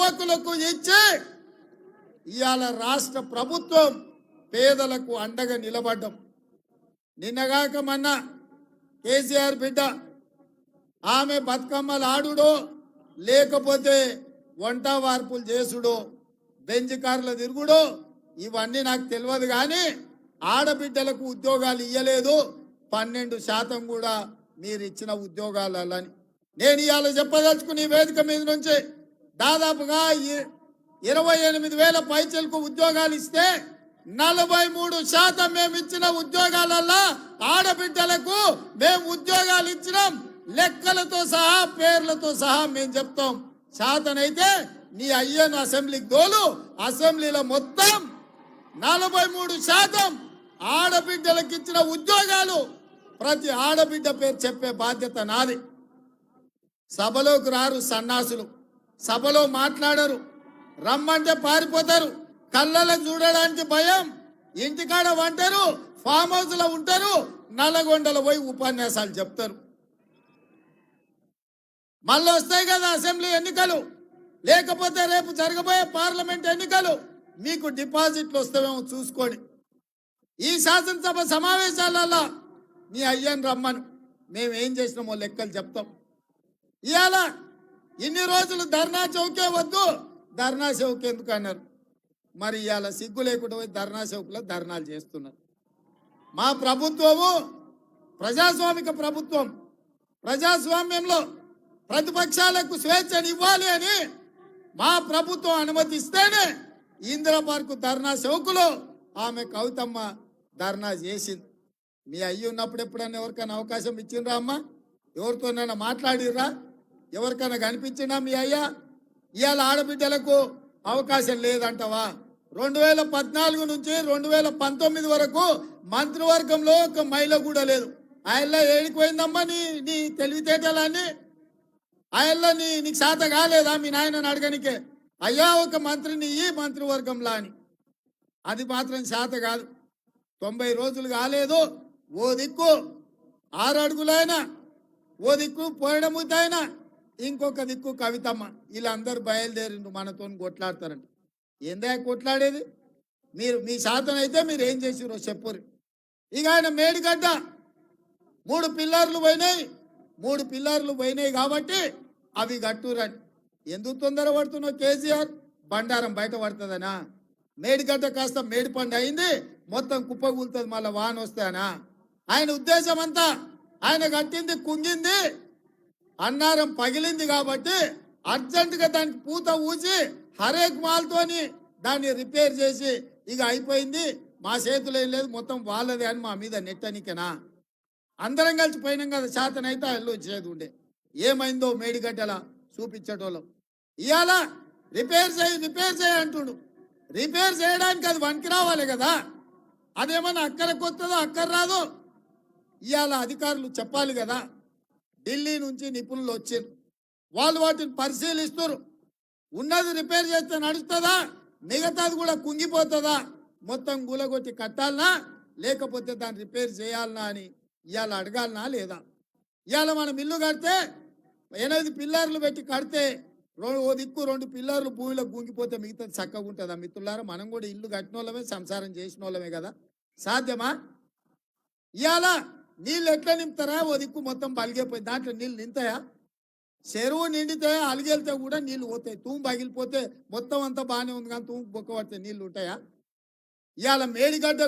యువకులకు ఇచ్చి ఇవాళ రాష్ట్ర ప్రభుత్వం పేదలకు అండగా నిలబడ్డం. నిన్నగాక మొన్న కేసీఆర్ బిడ్డ ఆమె బతుకమ్మలు ఆడుడో లేకపోతే వంట వార్పులు చేసుడో బెంజ్ కార్ల తిరుగుడో ఇవన్నీ నాకు తెలియదు, కానీ ఆడబిడ్డలకు ఉద్యోగాలు ఇయ్యలేదు. 12% కూడా మీరు ఇచ్చిన ఉద్యోగాలని నేను ఇవాళ చెప్పదలుచుకుని ఈ వేదిక మీద నుంచి దాదాపుగా 28,000 పైచలకు ఉద్యోగాలు ఇస్తే 43% మేము ఇచ్చిన ఉద్యోగాలలో ఆడబిడ్డలకు మేము ఉద్యోగాలు ఇచ్చినాం. లెక్కలతో సహా పేర్లతో సహా మేము చెప్తాం. శాతనైతే నీ అయ్యను అసెంబ్లీకి దోలు, అసెంబ్లీలో మొత్తం 43% ఆడబిడ్డలకు ఇచ్చిన ఉద్యోగాలు ప్రతి ఆడబిడ్డ పేరు చెప్పే బాధ్యత నాది. సభలోకి రారు సన్నాసులు, సభలో మాట్లాడరు, రమ్మంటే పారిపోతారు, కళ్ళలకు చూడడానికి భయం, ఇంటికాడ వంటారు, ఫామ్ హౌస్ లో ఉంటారు, నల్లగొండలో పోయి ఉపన్యాసాలు చెప్తారు. మళ్ళీ వస్తాయి కదా అసెంబ్లీ ఎన్నికలు, లేకపోతే రేపు జరగబోయే పార్లమెంట్ ఎన్నికలు, మీకు డిపాజిట్లు వస్తావేమో చూసుకోండి. ఈ శాసనసభ సమావేశాలలో మీ అయ్యని రమ్మను, మేము ఏం చేసినామో లెక్కలు చెప్తాం. ఇవాళ ఇన్ని రోజులు ధర్నా చౌకే వద్దు, ధర్నా చౌక్ ఎందుకు అన్నారు? మరి ఇవాళ సిగ్గు లేకుండా పోయి ధర్నా చౌక్లో ధర్నాలు చేస్తున్నారు. మా ప్రభుత్వము ప్రజాస్వామిక ప్రభుత్వం, ప్రజాస్వామ్యంలో ప్రతిపక్షాలకు స్వేచ్ఛను ఇవ్వాలి అని మా ప్రభుత్వం అనుమతిస్తేనే ఇందిరా పార్కు ధర్నా చౌకులో ఆమె కవితమ్మ ధర్నా చేసింది. మీ అయ్యి ఉన్నప్పుడు ఎప్పుడైనా ఎవరికైనా అవకాశం ఇచ్చిండ్రా అమ్మ? ఎవరితోనైనా మాట్లాడిర్రా? ఎవరికైనా కనిపించినా మీ అయ్యా? ఇవాళ ఆడబిడ్డలకు అవకాశం లేదంటవా? 2014 నుంచి 2019 వరకు మంత్రివర్గంలో ఒక మహిళ కూడా లేదు. ఆయనలో ఏడిపోయిందమ్మా నీ తెలివితేటలన్నీ? ఆయనలో నీకు శాత కాలేదా మీ నాయనని అడగనికే? అయ్యా ఒక మంత్రిని ఈ మంత్రివర్గంలా అని. అది మాత్రం శాత కాదు. 90 రోజులు కాలేదు, ఓ దిక్కు 6 అడుగులైనా, ఓ దిక్కు పోయడముతైనా, ఇంకొక దిక్కు కవితమ్మ, వీళ్ళందరూ బయలుదేరిండు మనతో కొట్లాడతారంట. ఏందా కొట్లాడేది? మీ శాతం అయితే మీరు ఏం చేసిరో చెప్పురు. ఇక ఆయన మేడిగడ్డ 3 పిల్లర్లు పోయినాయి, 3 పిల్లర్లు పోయినాయి కాబట్టి అవి గట్టురని. ఎందుకు తొందర పడుతున్నావు కేసీఆర్? బండారం బయట పడుతుందనా? మేడిగడ్డ కాస్త మేడిపండు అయింది, మొత్తం కుప్పగూలుతుంది, మళ్ళీ వాన వస్తానా? ఆయన ఉద్దేశం అంతా ఆయన కట్టింది కుంగింది, అన్నారం పగిలింది కాబట్టి అర్జెంటుగా దానికి పూత ఊసి హరేక్ మాల్తోని దాన్ని రిపేర్ చేసి ఇక అయిపోయింది, మా చేతులు ఏం లేదు, మొత్తం వాళ్ళదే అని మా మీద నెట్టనికనా? అందరం కలిసి పోయినాం కదా, శాతనైతే అల్లు వచ్చేది ఉండే. ఏమైందో మేడిగడ్డలా చూపించటోళ్ళం. ఇవాళ రిపేర్ చేయి అంటుడు. రిపేర్ చేయడానికి అది వనికి రావాలి కదా, అదేమన్నా అక్కడికి వస్తుందో అక్కర రాదు. ఇవాళ అధికారులు చెప్పాలి కదా. ఢిల్లీ నుంచి నిపుణులు వచ్చారు, వాళ్ళు వాటిని పరిశీలిస్తారు. ఉన్నది రిపేర్ చేస్తే నడుస్తుందా, మిగతాది కూడా కుంగిపోతుందా, మొత్తం గులగొట్టి కట్టాలనా లేకపోతే దాన్ని రిపేర్ చేయాలనా అని ఇవాళ అడగాలనా లేదా? ఇవాళ మనం ఇల్లు కడితే 8 పిల్లర్లు పెట్టి కడితే ఓ దిక్కు 2 పిల్లర్లు భూమిలో గుంగిపోతే మిగతాది చక్కగా ఉంటుందా? మిత్రులారా, మనం కూడా ఇల్లు కట్టిన వాళ్ళమే, సంసారం చేసిన వాళ్ళమే కదా. సాధ్యమా? ఇవాళ నీళ్ళు ఎట్లా నింపుతారా? ఓ దిక్కు మొత్తం పలిగిపోయి దాంట్లో నీళ్ళు నింతాయా? చెరువు నిండితే అలిగెళ్తే కూడా నీళ్లు పోతాయి. తూము పగిలిపోతే మొత్తం అంతా బాగానే ఉంది, కానీ తూము బొక్క పడితే నీళ్లు ఉంటాయా? ఇవాళ మేడిగడ్డ